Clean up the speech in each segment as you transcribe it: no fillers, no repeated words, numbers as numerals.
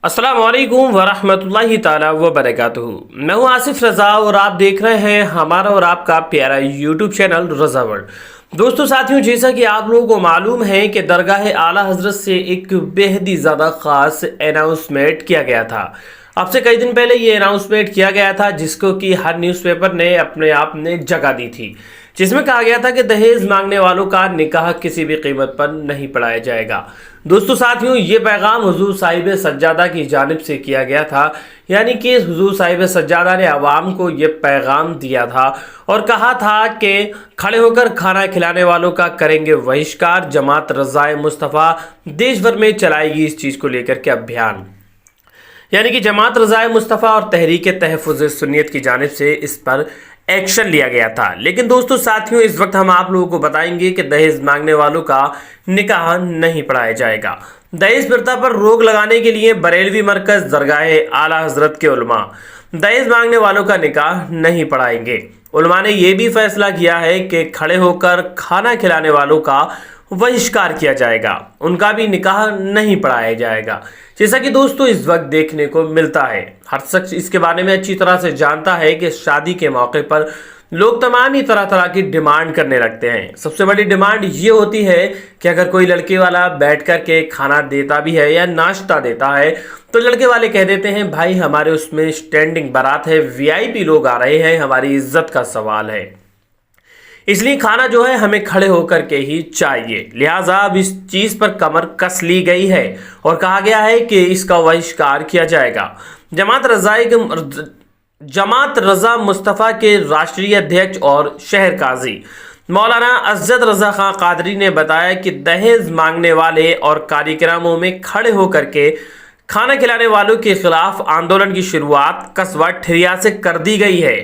अस्सलाम वालेकुम वरहमतुल्लाहि ताला वबरकातुहू। मैं हूं आसिफ रज़ा और आप देख रहे हैं हमारा और आपका प्यारा यूट्यूब चैनल रज़ा वर्ल्ड। दोस्तों साथियों, जैसा कि आप लोगों को मालूम है कि दरगाह आला हज़रत से एक बेहद ही ज़्यादा ख़ास अनाउंसमेंट किया गया था। अब से कई दिन पहले ये अनाउंसमेंट किया गया था, जिसको कि हर न्यूज़पेपर ने अपने आप ने जगह दी थी, जिसमें कहा गया था कि दहेज मांगने वालों का निकाह किसी भी कीमत पर नहीं पढ़ाया जाएगा। दोस्तों साथियों, ये पैगाम हुजूर साहिब सज्जादा की जानिब से किया गया था, यानी कि हुजूर साहिब सज्जादा ने आवाम को ये पैगाम दिया था और कहा था कि खड़े होकर खाना खिलाने वालों का करेंगे बहिष्कार। जमात रज़ाए मुस्तफ़ा देश भर में चलाएगी इस चीज़ को लेकर के अभियान, यानी कि जमात रज़ाए मुस्तफ़ा और तहरीक तहफ़्फ़ुज़ सुन्नियत की जानिब से इस पर एक्शन लिया गया था। लेकिन दोस्तों साथियों, इस वक्त हम आप लोगों को बताएंगे कि दहेज मांगने वालों का निकाह नहीं पढ़ाया जाएगा। दहेज प्रथा पर रोक लगाने के लिए बरेलवी मरकज़ दरगाह आला हज़रत के उलमा दहेज मांगने वालों का निकाह नहीं पढ़ाएंगे। उलमा ने यह भी फैसला किया है कि खड़े होकर खाना खिलाने वालों का बहिष्कार किया जाएगा, उनका भी निकाह नहीं पढ़ाया जाएगा। जैसा कि दोस्तों इस वक्त देखने को मिलता है, हर शख्स इसके बारे में अच्छी तरह से जानता है कि शादी के मौके पर लोग तमाम ही तरह तरह की डिमांड करने लगते हैं। सबसे बड़ी डिमांड ये होती है कि अगर कोई लड़के वाला बैठ कर के खाना देता भी है या नाश्ता देता है, तो लड़के वाले कह देते हैं भाई हमारे उसमें स्टैंडिंग बारात है, वीआईपी लोग आ रहे हैं, हमारी इज्जत का सवाल है, इसलिए खाना जो है हमें खड़े होकर के ही चाहिए। लिहाजा अब इस चीज़ पर कमर कस ली गई है और कहा गया है कि इसका बहिष्कार किया जाएगा। जमात रज़ा मुस्तफ़ा के राष्ट्रीय अध्यक्ष और शहर काजी मौलाना असद रज़ा खां कादरी ने बताया कि दहेज मांगने वाले और कार्यक्रमों में खड़े होकर के खाना खिलाने वालों के खिलाफ आंदोलन की शुरुआत कस्बा ठिरिया से कर दी गई है।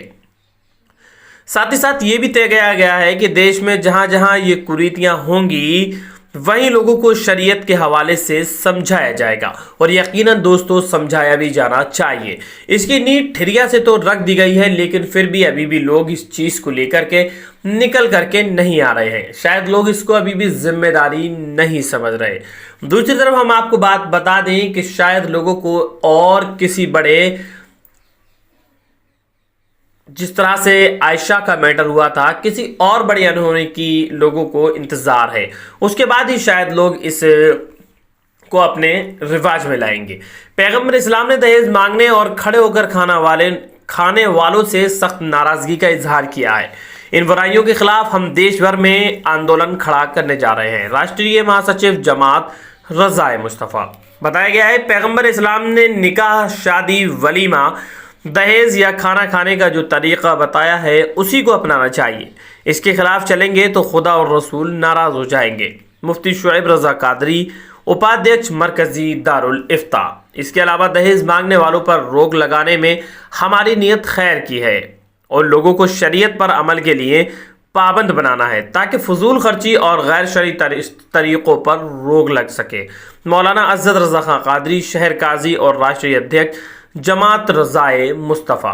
साथ ही साथ ये भी तय किया गया है कि देश में जहां जहां ये कुरीतियां होंगी वहीं लोगों को शरीयत के हवाले से समझाया जाएगा और यकीनन दोस्तों समझाया भी जाना चाहिए। इसकी नींव ठिरिया से तो रख दी गई है, लेकिन फिर भी अभी भी लोग इस चीज़ को लेकर के निकल करके नहीं आ रहे हैं। शायद लोग इसको अभी भी जिम्मेदारी नहीं समझ रहे। दूसरी तरफ हम आपको बात बता दें कि शायद लोगों को और किसी बड़े, जिस तरह से आयशा का मैटर हुआ था, किसी और बड़े अनहोनी की लोगों को इंतज़ार है, उसके बाद ही शायद लोग इस को अपने रिवाज में लाएंगे। पैगंबर इस्लाम ने दहेज मांगने और खड़े होकर खाने वालों से सख्त नाराज़गी का इजहार किया है। इन बुराइयों के खिलाफ हम देश भर में आंदोलन खड़ा करने जा रहे हैं। राष्ट्रीय महासचिव जमात रज़ाए मुस्तफ़ा बताया गया है, पैगंबर इस्लाम ने निकाह, शादी, वलीमा, दहेज या खाना खाने का जो तरीक़ा बताया है उसी को अपनाना चाहिए। इसके खिलाफ चलेंगे तो खुदा और रसूल नाराज़ हो जाएंगे। मुफ्ती शुएब रज़ा कादरी, उपाध्यक्ष मरकज़ी दारुल इफ्ता। इसके अलावा दहेज मांगने वालों पर रोक लगाने में हमारी नीयत खैर की है और लोगों को शरीयत पर अमल के लिए पाबंद बनाना है ताकि फजूल खर्ची और गैर शरई तरीक़ों पर रोक लग सके। मौलाना असद रज़ा खां कादरी, शहर काजी और राष्ट्रीय अध्यक्ष जमात रज़ाए मुस्तफ़ा।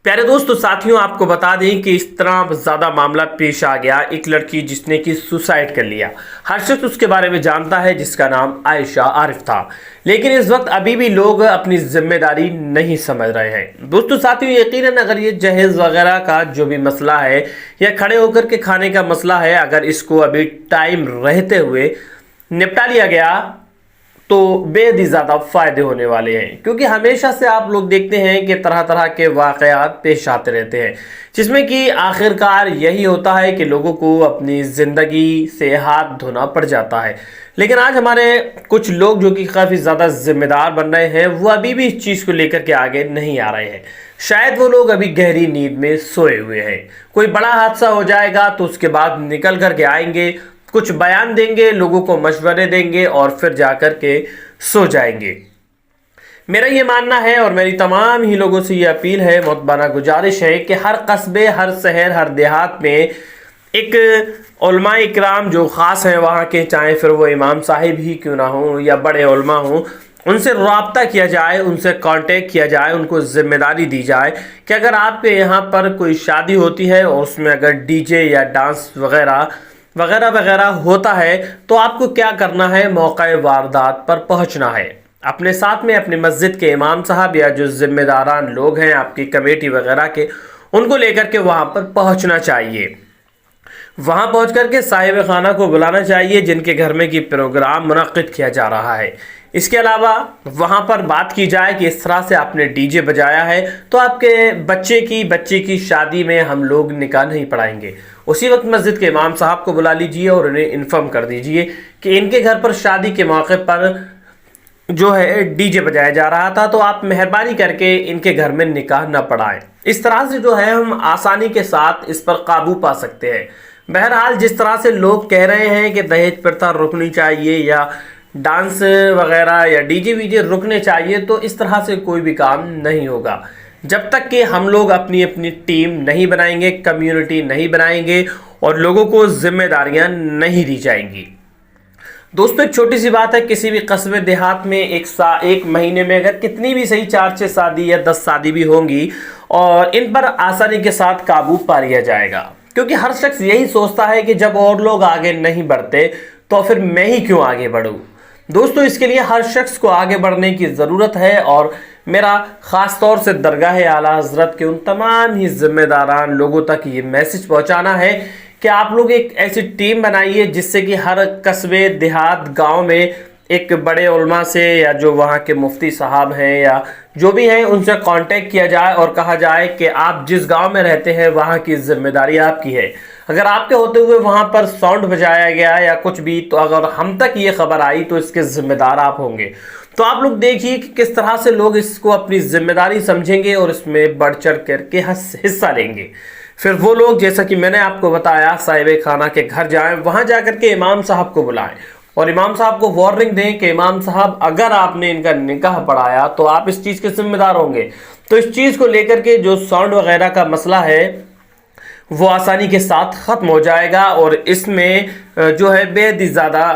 प्यारे दोस्तों साथियों, आपको बता दें कि इस तरह ज़्यादा मामला पेश आ गया, एक लड़की जिसने कि सुसाइड कर लिया। हर शख्स उसके बारे में जानता है, जिसका नाम आयशा आरिफ था, लेकिन इस वक्त अभी भी लोग अपनी जिम्मेदारी नहीं समझ रहे हैं। दोस्तों साथियों, यकीनन अगर ये जहेज वगैरह का जो भी मसला है या खड़े होकर के खाने का मसला है, अगर इसको अभी टाइम रहते हुए निपटा लिया गया तो बेहद ही ज़्यादा फ़ायदे होने वाले हैं, क्योंकि हमेशा से आप लोग देखते हैं कि तरह तरह के वाक़यात पेश आते रहते हैं, जिसमें कि आखिरकार यही होता है कि लोगों को अपनी ज़िंदगी से हाथ धोना पड़ जाता है। लेकिन आज हमारे कुछ लोग जो कि काफ़ी ज़्यादा ज़िम्मेदार बन रहे हैं, वो अभी भी इस चीज़ को लेकर के आगे नहीं आ रहे हैं। शायद वो लोग अभी गहरी नींद में सोए हुए हैं। कोई बड़ा हादसा हो जाएगा तो उसके बाद निकल कर के आएंगे, कुछ बयान देंगे, लोगों को मशवरे देंगे और फिर जाकर के सो जाएंगे। मेरा ये मानना है और मेरी तमाम ही लोगों से ये अपील है, मुतबाना गुजारिश है कि हर कस्बे, हर शहर, हर देहात में एक उलमा इकराम जो ख़ास हैं वहाँ के, चाहे फिर वो इमाम साहिब ही क्यों ना हो या बड़े उलमा हों, उनसे रब्ता किया जाए, उनसे कांटेक्ट किया जाए, उनको जिम्मेदारी दी जाए कि अगर आपके यहाँ पर कोई शादी होती है और उसमें अगर डीजे या डांस वगैरह वगैरह वगैरह होता है तो आपको क्या करना है, मौका वारदात पर पहुंचना है اپنے ساتھ میں اپنے مسجد کے امام صاحب یا جو ذمہ داران لوگ ہیں آپ کی کمیٹی وغیرہ کے، ان کو لے کر کے وہاں پر پہنچنا چاہیے۔ وہاں پہنچ کر کے صاحب خانہ کو بلانا چاہیے جن کے گھر میں کی پروگرام منعقد کیا جا رہا ہے۔ اس کے علاوہ وہاں پر بات کی جائے کہ اس طرح سے آپ نے ڈی جے بجایا ہے تو آپ کے بچے کی شادی میں ہم لوگ نکاح نہیں پڑھائیں گے۔ اسی وقت مسجد کے امام صاحب کو بلا لیجئے اور انہیں انفارم کر دیجئے کہ ان کے گھر پر شادی کے موقع پر جو ہے ڈی جے بجایا جا رہا تھا، تو آپ مہربانی کر کے ان کے گھر میں نکاح نہ پڑھائیں۔ اس طرح سے جو ہے ہم آسانی کے ساتھ اس پر قابو پا سکتے ہیں۔ بہرحال جس طرح سے لوگ کہہ رہے ہیں کہ دہیج پرتھا رکنی چاہیے یا ڈانس وغیرہ یا ڈی جے وی جے رکنے چاہیے، تو اس طرح سے کوئی بھی کام نہیں ہوگا جب تک کہ ہم لوگ اپنی اپنی ٹیم نہیں بنائیں گے، کمیونٹی نہیں بنائیں گے اور لوگوں کو ذمہ داریاں نہیں دی جائیں گی۔ دوستو ایک چھوٹی سی بات ہے، کسی بھی قصبے دیہات میں ایک مہینے میں اگر کتنی بھی صحیح 4-6 شادی یا 10 شادی بھی ہوں گی اور ان پر آسانی کے ساتھ قابو پا لیا جائے گا، کیونکہ ہر شخص یہی سوچتا ہے کہ جب اور لوگ آگے نہیں بڑھتے تو پھر میں ہی کیوں آگے بڑھوں۔ دوستو اس کے لیے ہر شخص کو آگے بڑھنے کی ضرورت ہے، اور میرا خاص طور سے درگاہ اعلیٰ حضرت کے ان تمام ہی ذمہ داران لوگوں تک یہ میسج پہنچانا ہے کہ آپ لوگ ایک ایسی ٹیم بنائیے جس سے کہ ہر قصبے دیہات گاؤں میں ایک بڑے علماء سے یا جو وہاں کے مفتی صاحب ہیں یا جو بھی ہیں ان سے کانٹیکٹ کیا جائے اور کہا جائے کہ آپ جس گاؤں میں رہتے ہیں وہاں کی ذمہ داری آپ کی ہے۔ اگر آپ کے ہوتے ہوئے وہاں پر ساؤنڈ بجایا گیا یا کچھ بھی، تو اگر ہم تک یہ خبر آئی تو اس کے ذمہ دار آپ ہوں گے۔ تو آپ لوگ دیکھیے کہ کس طرح سے لوگ اس کو اپنی ذمہ داری سمجھیں گے اور اس میں بڑھ چڑھ کر کے حصہ لیں گے۔ پھر وہ لوگ جیسا کہ میں نے آپ کو بتایا صاحب خانہ کے گھر جائیں، وہاں جا کر کے امام صاحب کو بلائیں اور امام صاحب کو وارننگ دیں کہ امام صاحب اگر آپ نے ان کا نکاح پڑھایا تو آپ اس چیز کے ذمہ دار ہوں گے۔ تو اس چیز کو لے کر کے جو ساؤنڈ وغیرہ کا مسئلہ ہے وہ آسانی کے ساتھ ختم ہو جائے گا، اور اس میں جو ہے بے حد زیادہ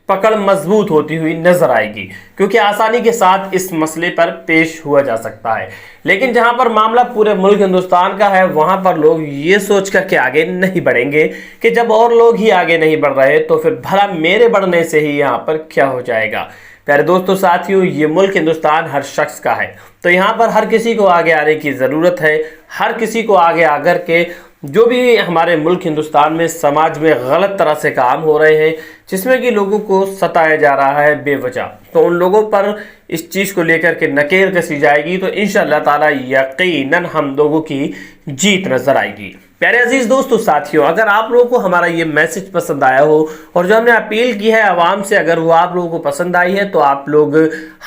پکڑ مضبوط ہوتی ہوئی نظر آئے گی، کیونکہ آسانی کے ساتھ اس مسئلے پر پیش ہوا جا سکتا ہے۔ لیکن جہاں پر معاملہ پورے ملک ہندوستان کا ہے وہاں پر لوگ یہ سوچ کر کے آگے نہیں بڑھیں گے کہ جب اور لوگ ہی آگے نہیں بڑھ رہے تو پھر بھلا میرے بڑھنے سے ہی یہاں پر کیا ہو جائے گا۔ پیارے دوستو ساتھیو، یہ ملک ہندوستان ہر شخص کا ہے، تو یہاں پر ہر کسی کو آگے آنے کی ضرورت ہے۔ ہر کسی کو آگے آ کر کے جو بھی ہمارے ملک ہندوستان میں سماج میں غلط طرح سے کام ہو رہے ہیں جس میں کہ لوگوں کو ستایا جا رہا ہے بے وجہ، تو ان لوگوں پر اس چیز کو لے کر کے نکیر کسی جائے گی تو انشاءاللہ تعالی یقیناً ہم لوگوں کی جیت نظر آئے گی۔ پیارے عزیز دوستو ساتھیوں، اگر آپ لوگوں کو ہمارا یہ میسج پسند آیا ہو اور جو ہم نے اپیل کی ہے عوام سے اگر وہ آپ لوگوں کو پسند آئی ہے تو آپ لوگ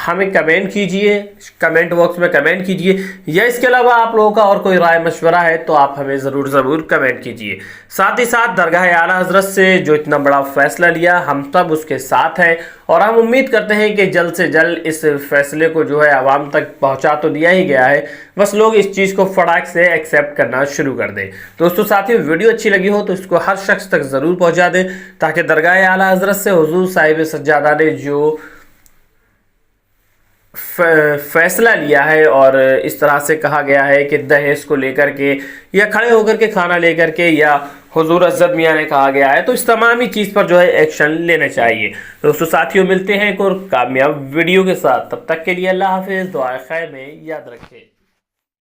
ہمیں کمنٹ کیجئے، کمنٹ باکس میں کمنٹ کیجئے، یا اس کے علاوہ آپ لوگوں کا اور کوئی رائے مشورہ ہے تو آپ ہمیں ضرور کمنٹ کیجئے۔ ساتھ ہی ساتھ درگاہ اعلیٰ حضرت سے جو اتنا بڑا فیصلہ لیا ہم سب اس کے ساتھ ہیں، اور ہم امید کرتے ہیں کہ جلد سے جلد اس فیصلے کو جو ہے عوام تک پہنچا تو دیا ہی گیا ہے، بس لوگ اس چیز کو فڑاک سے ایکسیپٹ کرنا شروع کر دیں۔ دوستو ساتھیوں، ویڈیو اچھی لگی ہو تو اس کو ہر شخص تک ضرور پہنچا دیں تاکہ درگاہ اعلیٰ حضرت سے حضور صاحب سجادہ نے جو فیصلہ لیا ہے اور اس طرح سے کہا گیا ہے کہ دہیج کو لے کر کے یا کھڑے ہو کر کے کھانا لے کر کے یا حضور عزت میاں نے کہا گیا ہے، تو اس تمامی چیز پر جو ہے ایکشن لینا چاہیے۔ دوستو ساتھیوں، ملتے ہیں ایک اور کامیاب ویڈیو کے ساتھ، تب تک کے لیے اللہ حافظ، دعائے خیر میں یاد رکھیں۔